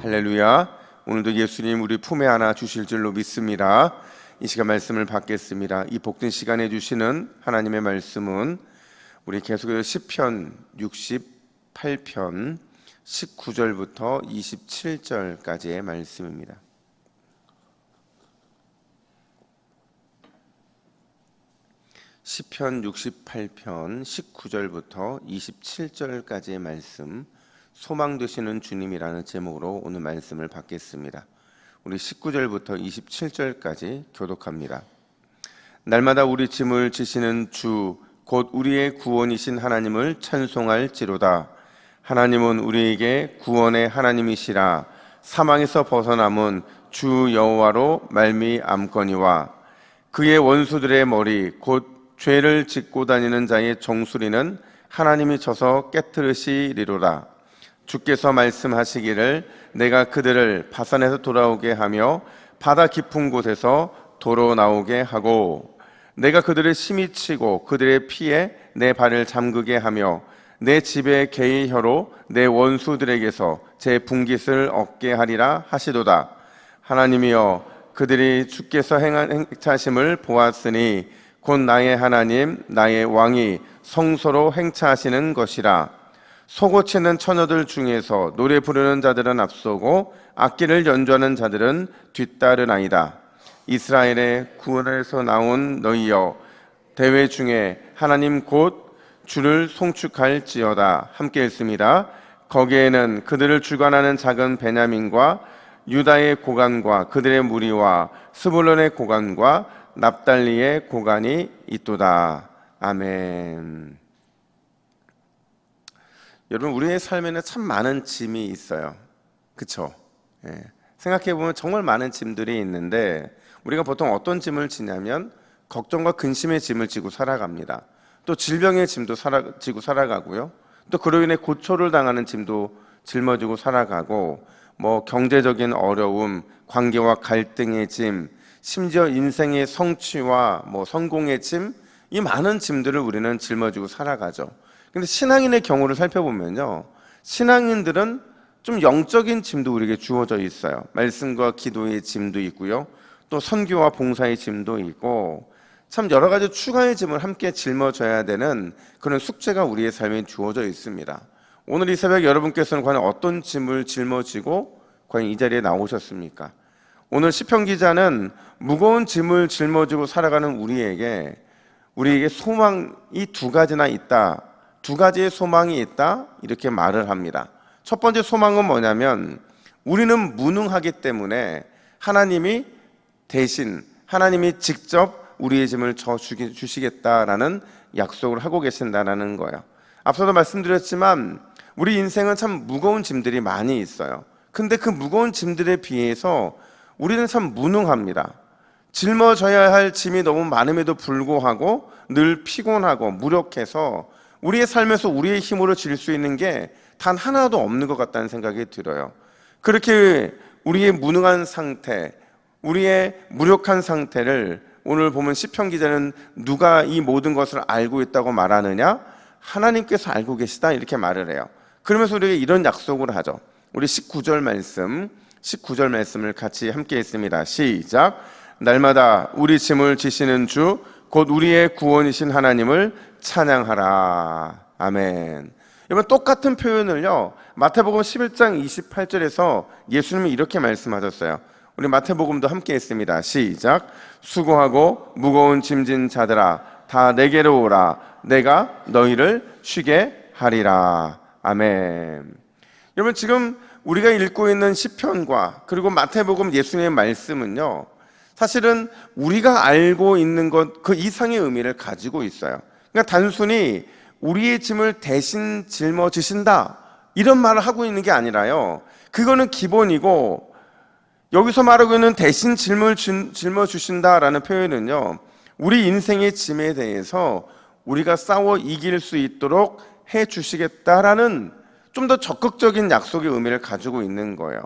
할렐루야. 오늘도 예수님 우리 품에 안아 주실 줄로 믿습니다. 이 시간 말씀을 받겠습니다. 이 복된 시간에 주시는 하나님의 말씀은 우리 계속해서 시편 68편 19절부터 27절까지의 말씀입니다. 시편 68편 19절부터 27절까지의 말씀, 소망 되시는 주님이라는 제목으로 오늘 말씀을 받겠습니다. 우리 19절부터 27절까지 교독합니다. 날마다 우리 짐을 지시는 주 곧 우리의 구원이신 하나님을 찬송할지로다. 하나님은 우리에게 구원의 하나님이시라. 사망에서 벗어남은 주 여호와로 말미암거니와 그의 원수들의 머리 곧 죄를 짓고 다니는 자의 정수리는 하나님이 쳐서 깨트르시리로다. 주께서 말씀하시기를 내가 그들을 바산에서 돌아오게 하며 바다 깊은 곳에서 도로 나오게 하고 내가 그들을 심히 치고 그들의 피에 내 발을 잠그게 하며 내 집의 개의 혀로 내 원수들에게서 제 분깃을 얻게 하리라 하시도다. 하나님이여 그들이 주께서 행한 행차하심을 보았으니 곧 나의 하나님 나의 왕이 성소로 행차하시는 것이라. 소고치는 처녀들 중에서 노래 부르는 자들은 앞서고 악기를 연주하는 자들은 뒤따르나이다. 이스라엘의 구원에서 나온 너희여 대회 중에 하나님 곧 주를 송축할지어다. 함께 읽습니다. 거기에는 그들을 주관하는 작은 베냐민과 유다의 고관과 그들의 무리와 스불론의 고관과 납달리의 고관이 있도다. 아멘. 여러분, 우리의 삶에는 참 많은 짐이 있어요. 그쵸? 생각해보면 정말 많은 짐들이 있는데 우리가 보통 어떤 짐을 지냐면 걱정과 근심의 짐을 지고 살아갑니다. 또 질병의 짐도 지고 살아가고요. 또 그로 인해 고초를 당하는 짐도 짊어지고 살아가고 경제적인 어려움, 관계와 갈등의 짐, 심지어 인생의 성취와 성공의 짐, 이 많은 짐들을 우리는 짊어지고 살아가죠. 근데 신앙인의 경우를 살펴보면요, 신앙인들은 좀 영적인 짐도 우리에게 주어져 있어요. 말씀과 기도의 짐도 있고요, 또 선교와 봉사의 짐도 있고, 참 여러 가지 추가의 짐을 함께 짊어져야 되는 그런 숙제가 우리의 삶에 주어져 있습니다. 오늘 이 새벽 여러분께서는 과연 어떤 짐을 짊어지고 과연 이 자리에 나오셨습니까? 오늘 시편 기자는 무거운 짐을 짊어지고 살아가는 우리에게 소망이 두 가지나 있다, 두 가지의 소망이 있다, 이렇게 말을 합니다. 첫 번째 소망은 뭐냐면 우리는 무능하기 때문에 하나님이 직접 우리의 짐을 주시겠다라는 약속을 하고 계신다라는 거예요. 앞서도 말씀드렸지만 우리 인생은 참 무거운 짐들이 많이 있어요. 근데 그 무거운 짐들에 비해서 우리는 참 무능합니다. 짊어져야 할 짐이 너무 많음에도 불구하고 늘 피곤하고 무력해서 우리의 삶에서 우리의 힘으로 질 수 있는 게 단 하나도 없는 것 같다는 생각이 들어요. 그렇게 우리의 무능한 상태, 우리의 무력한 상태를 오늘 보면 시편 기자는 누가 이 모든 것을 알고 있다고 말하느냐? 하나님께서 알고 계시다, 이렇게 말을 해요. 그러면서 우리에게 이런 약속을 하죠. 우리 19절 말씀을 같이 함께 읽습니다. 시작. 날마다 우리 짐을 지시는 주 곧 우리의 구원이신 하나님을 찬양하라. 아멘. 여러분, 똑같은 표현을요 마태복음 11장 28절에서 예수님이 이렇게 말씀하셨어요. 우리 마태복음도 함께 했습니다. 시작. 수고하고 무거운 짐진 자들아 다 내게로 오라. 내가 너희를 쉬게 하리라. 아멘. 여러분, 지금 우리가 읽고 있는 시편과 그리고 마태복음 예수님의 말씀은요, 사실은 우리가 알고 있는 것 그 이상의 의미를 가지고 있어요. 그러니까 단순히 우리의 짐을 대신 짊어지신다, 이런 말을 하고 있는 게 아니라요, 그거는 기본이고, 여기서 말하고 있는 대신 짐을 짊어주신다라는 표현은요, 우리 인생의 짐에 대해서 우리가 싸워 이길 수 있도록 해주시겠다라는 좀 더 적극적인 약속의 의미를 가지고 있는 거예요.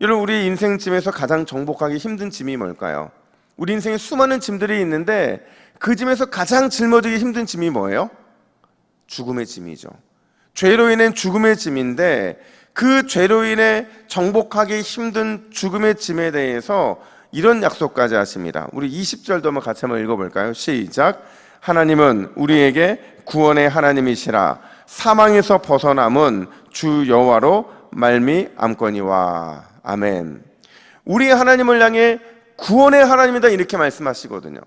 여러분, 우리 인생 짐에서 가장 정복하기 힘든 짐이 뭘까요? 우리 인생에 수많은 짐들이 있는데 그 짐에서 가장 짊어지기 힘든 짐이 뭐예요? 죽음의 짐이죠. 죄로 인한 죽음의 짐인데 그 죄로 인해 정복하기 힘든 죽음의 짐에 대해서 이런 약속까지 하십니다. 우리 20절도 한번 같이 한번 읽어볼까요? 시작. 하나님은 우리에게 구원의 하나님이시라. 사망에서 벗어남은 주 여호와로 말미암거니와. 아멘. 우리 하나님을 향해 구원의 하나님이다 이렇게 말씀하시거든요.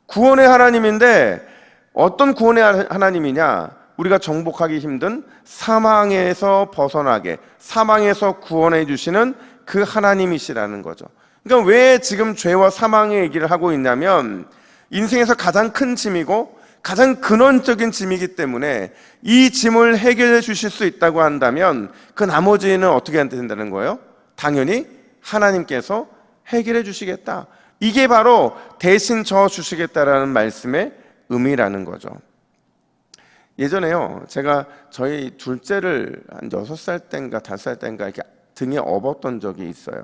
구원의 하나님인데 어떤 구원의 하나님이냐? 우리가 정복하기 힘든 사망에서 벗어나게, 사망에서 구원해 주시는 그 하나님이시라는 거죠. 그러니까 왜 지금 죄와 사망의 얘기를 하고 있냐면 인생에서 가장 큰 짐이고 가장 근원적인 짐이기 때문에 이 짐을 해결해 주실 수 있다고 한다면 그 나머지는 어떻게 된다는 거예요? 당연히 하나님께서 해결해 주시겠다. 이게 바로 대신 져 주시겠다라는 말씀의 의미라는 거죠. 예전에요, 제가 저희 둘째를 한 6살 땐가 5살 땐가 이렇게 등에 업었던 적이 있어요.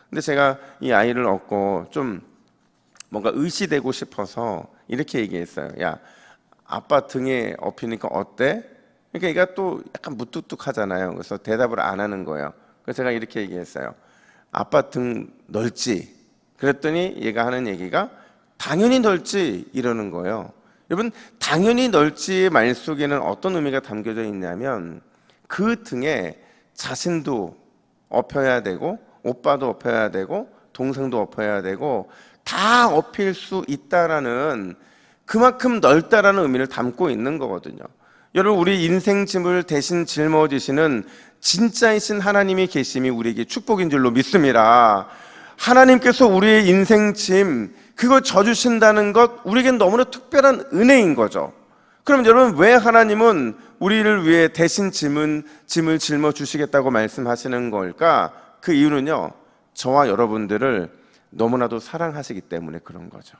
근데 제가 이 아이를 얻고 좀 뭔가 의시되고 싶어서 이렇게 얘기했어요. 야, 아빠 등에 업히니까 어때? 그러니까 얘가 또 약간 무뚝뚝하잖아요. 그래서 대답을 안 하는 거예요. 그래서 제가 이렇게 얘기했어요. 아빠 등 넓지? 그랬더니 얘가 하는 얘기가 당연히 넓지 이러는 거예요. 여러분, 당연히 넓지의 말 속에는 어떤 의미가 담겨져 있냐면 그 등에 자신도 업혀야 되고 오빠도 업혀야 되고 동생도 업혀야 되고 다 업힐 수 있다라는, 그만큼 넓다라는 의미를 담고 있는 거거든요. 여러분, 우리 인생 짐을 대신 짊어지시는 진짜이신 하나님이 계심이 우리에게 축복인 줄로 믿습니다. 하나님께서 우리의 인생 짐 그걸 져주신다는 것, 우리에겐 너무나 특별한 은혜인 거죠. 그럼 여러분, 왜 하나님은 우리를 위해 대신 짐을 짊어주시겠다고 말씀하시는 걸까? 그 이유는요, 저와 여러분들을 너무나도 사랑하시기 때문에 그런 거죠.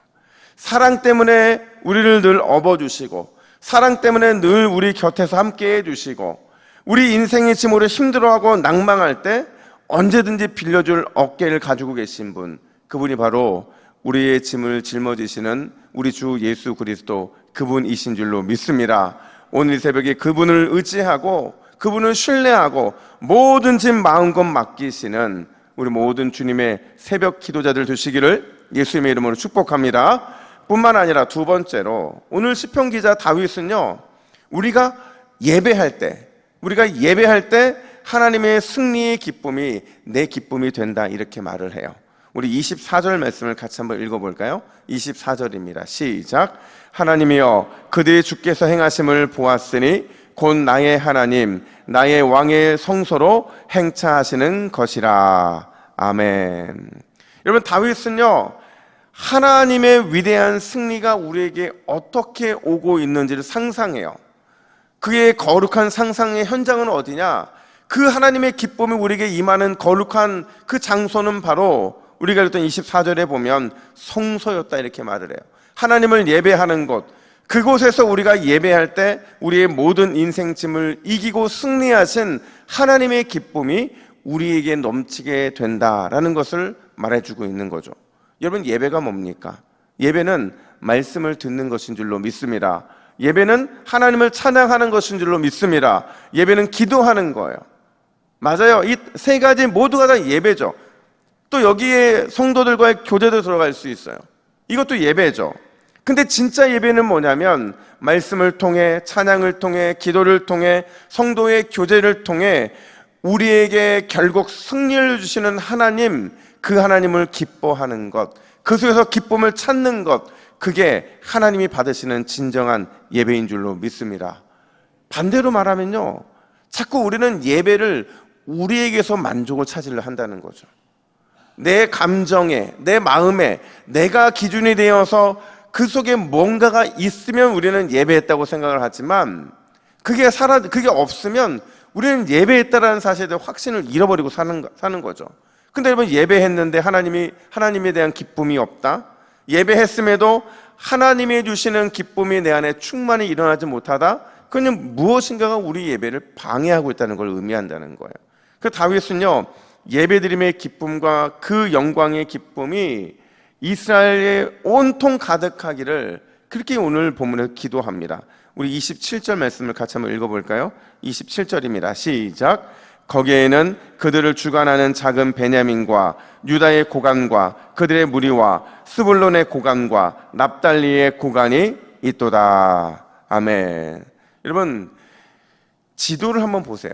사랑 때문에 우리를 늘 업어주시고, 사랑 때문에 늘 우리 곁에서 함께 해주시고, 우리 인생의 짐으로 힘들어하고 낭망할 때 언제든지 빌려줄 어깨를 가지고 계신 분, 그분이 바로 우리의 짐을 짊어지시는 우리 주 예수 그리스도, 그분이신 줄로 믿습니다. 오늘 새벽에 그분을 의지하고 그분을 신뢰하고 모든 짐 마음껏 맡기시는 우리 모든 주님의 새벽 기도자들 되시기를 예수님의 이름으로 축복합니다. 뿐만 아니라 두 번째로, 오늘 시편 기자 다윗은요, 우리가 예배할 때 하나님의 승리의 기쁨이 내 기쁨이 된다 이렇게 말을 해요. 우리 24절 말씀을 같이 한번 읽어볼까요? 24절입니다. 시작. 하나님이여, 그들이 주께서 행하심을 보았으니 곧 나의 하나님, 나의 왕의 성소로 행차하시는 것이라. 아멘. 여러분, 다윗은요, 하나님의 위대한 승리가 우리에게 어떻게 오고 있는지를 상상해요. 그의 거룩한 상상의 현장은 어디냐? 그 하나님의 기쁨이 우리에게 임하는 거룩한 그 장소는 바로 우리가 읽었던 24절에 보면 성소였다 이렇게 말을 해요. 하나님을 예배하는 곳, 그곳에서 우리가 예배할 때 우리의 모든 인생 짐을 이기고 승리하신 하나님의 기쁨이 우리에게 넘치게 된다라는 것을 말해주고 있는 거죠. 여러분, 예배가 뭡니까? 예배는 말씀을 듣는 것인 줄로 믿습니다. 예배는 하나님을 찬양하는 것인 줄로 믿습니다. 예배는 기도하는 거예요. 맞아요. 이 세 가지 모두가 다 예배죠. 또 여기에 성도들과의 교제도 들어갈 수 있어요. 이것도 예배죠. 근데 진짜 예배는 뭐냐면 말씀을 통해, 찬양을 통해, 기도를 통해, 성도의 교제를 통해 우리에게 결국 승리를 주시는 하나님, 그 하나님을 기뻐하는 것, 그 속에서 기쁨을 찾는 것, 그게 하나님이 받으시는 진정한 예배인 줄로 믿습니다. 반대로 말하면요, 자꾸 우리는 예배를 우리에게서 만족을 찾으려 한다는 거죠. 내 감정에, 내 마음에 내가 기준이 되어서 그 속에 뭔가가 있으면 우리는 예배했다고 생각을 하지만 그게 없으면 우리는 예배했다라는 사실에 대한 확신을 잃어버리고 사는 거죠. 근데 여러분, 예배했는데 하나님에 대한 기쁨이 없다? 예배했음에도 하나님이 주시는 기쁨이 내 안에 충만히 일어나지 못하다? 그건 무엇인가가 우리 예배를 방해하고 있다는 걸 의미한다는 거예요. 그래서 다윗은요, 예배드림의 기쁨과 그 영광의 기쁨이 이스라엘에 온통 가득하기를 그렇게 오늘 본문에서 기도합니다. 우리 27절 말씀을 같이 한번 읽어볼까요? 27절입니다. 시작. 거기에는 그들을 주관하는 작은 베냐민과 유다의 고관과 그들의 무리와 스불론의 고관과 납달리의 고관이 있도다. 아멘. 여러분, 지도를 한번 보세요.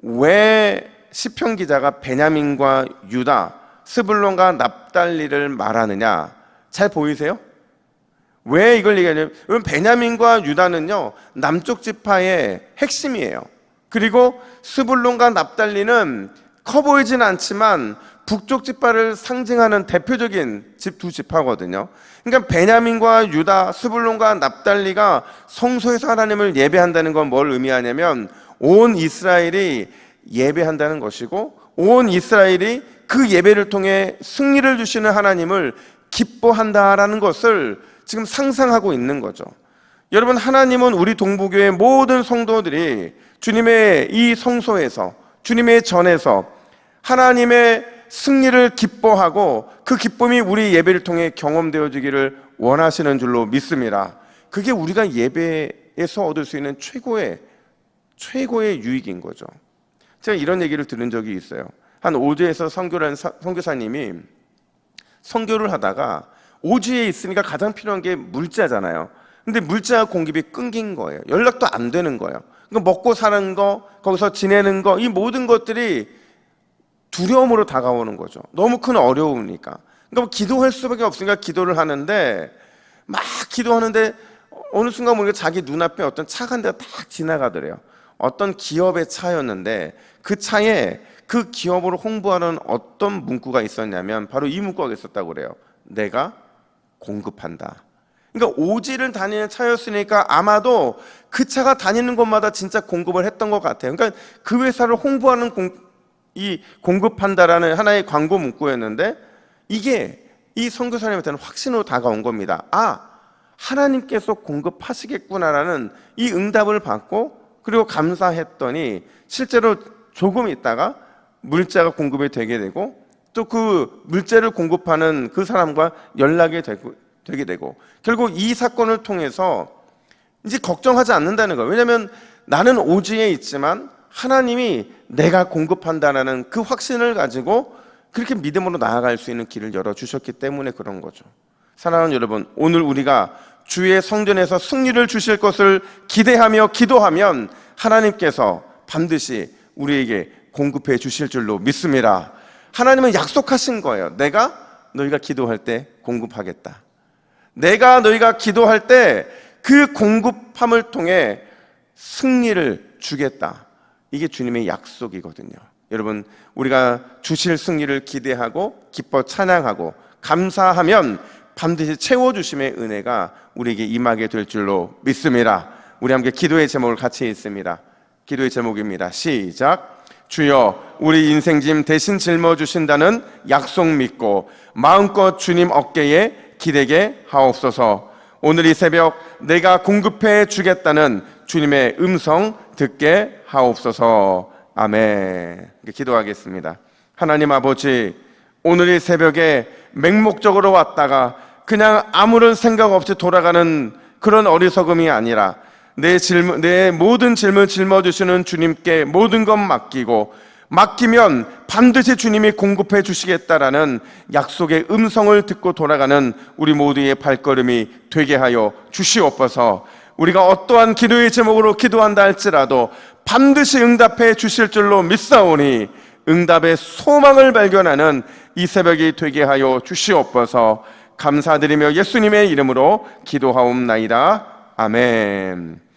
왜 시편 기자가 베냐민과 유다, 스불론과 납달리를 말하느냐? 잘 보이세요? 왜 이걸 얘기하냐면, 베냐민과 유다는요, 남쪽 지파의 핵심이에요. 그리고 스불론과 납달리는 커 보이진 않지만 북쪽 지파를 상징하는 대표적인 두 지파거든요. 그러니까 베냐민과 유다, 스불론과 납달리가 성소에서 하나님을 예배한다는 건 뭘 의미하냐면 온 이스라엘이 예배한다는 것이고, 온 이스라엘이 그 예배를 통해 승리를 주시는 하나님을 기뻐한다라는 것을 지금 상상하고 있는 거죠. 여러분, 하나님은 우리 동부교회 모든 성도들이 주님의 이 성소에서, 주님의 전에서 하나님의 승리를 기뻐하고 그 기쁨이 우리 예배를 통해 경험되어지기를 원하시는 줄로 믿습니다. 그게 우리가 예배에서 얻을 수 있는 최고의 유익인 거죠. 제가 이런 얘기를 들은 적이 있어요. 한 오지에서 선교를 한 선교사님이 선교를 하다가 오지에 있으니까 가장 필요한 게 물자잖아요. 근데 물자 공급이 끊긴 거예요. 연락도 안 되는 거예요. 그러니까 먹고 사는 거, 거기서 지내는 거, 이 모든 것들이 두려움으로 다가오는 거죠. 너무 큰 어려움이니까. 그러니까 기도할 수밖에 없으니까 기도를 하는데, 막 기도하는데 어느 순간 보니까 자기 눈앞에 어떤 차가 한 대가 딱 지나가더래요. 어떤 기업의 차였는데 그 차에 그 기업으로 홍보하는 어떤 문구가 있었냐면 바로 이 문구가 있었다고 그래요. 내가 공급한다. 그러니까 오지를 다니는 차였으니까 아마도 그 차가 다니는 곳마다 진짜 공급을 했던 것 같아요. 그러니까 그 회사를 홍보하는 공급한다라는 하나의 광고 문구였는데, 이게 이 선교사님한테는 확신으로 다가온 겁니다. 아, 하나님께서 공급하시겠구나라는 이 응답을 받고, 그리고 감사했더니 실제로 조금 있다가 물자가 공급이 되게 되고, 또 그 물자를 공급하는 그 사람과 연락이 되게 되고, 결국 이 사건을 통해서 이제 걱정하지 않는다는 거예요. 왜냐하면 나는 오지에 있지만 하나님이 내가 공급한다라는 그 확신을 가지고 그렇게 믿음으로 나아갈 수 있는 길을 열어주셨기 때문에 그런 거죠. 사랑하는 여러분, 오늘 우리가 주의 성전에서 승리를 주실 것을 기대하며 기도하면 하나님께서 반드시 우리에게 공급해 주실 줄로 믿습니다. 하나님은 약속하신 거예요. 내가 너희가 기도할 때 공급하겠다. 내가 너희가 기도할 때 그 공급함을 통해 승리를 주겠다. 이게 주님의 약속이거든요. 여러분, 우리가 주실 승리를 기대하고 기뻐 찬양하고 감사하면 반드시 채워주심의 은혜가 우리에게 임하게 될 줄로 믿습니다. 우리 함께 기도의 제목을 같이 읽습니다. 기도의 제목입니다. 시작. 주여, 우리 인생짐 대신 짊어주신다는 약속 믿고 마음껏 주님 어깨에 기대게 하옵소서. 오늘 이 새벽 내가 공급해 주겠다는 주님의 음성 듣게 하옵소서. 아멘. 기도하겠습니다. 하나님 아버지, 오늘 이 새벽에 맹목적으로 왔다가 그냥 아무런 생각 없이 돌아가는 그런 어리석음이 아니라 내 모든 질문 짊어주시는 주님께 모든 것 맡기면 반드시 주님이 공급해 주시겠다라는 약속의 음성을 듣고 돌아가는 우리 모두의 발걸음이 되게 하여 주시옵소서. 우리가 어떠한 기도의 제목으로 기도한다 할지라도 반드시 응답해 주실 줄로 믿사오니 응답의 소망을 발견하는 이 새벽이 되게 하여 주시옵소서. 감사드리며 예수님의 이름으로 기도하옵나이다. 아멘.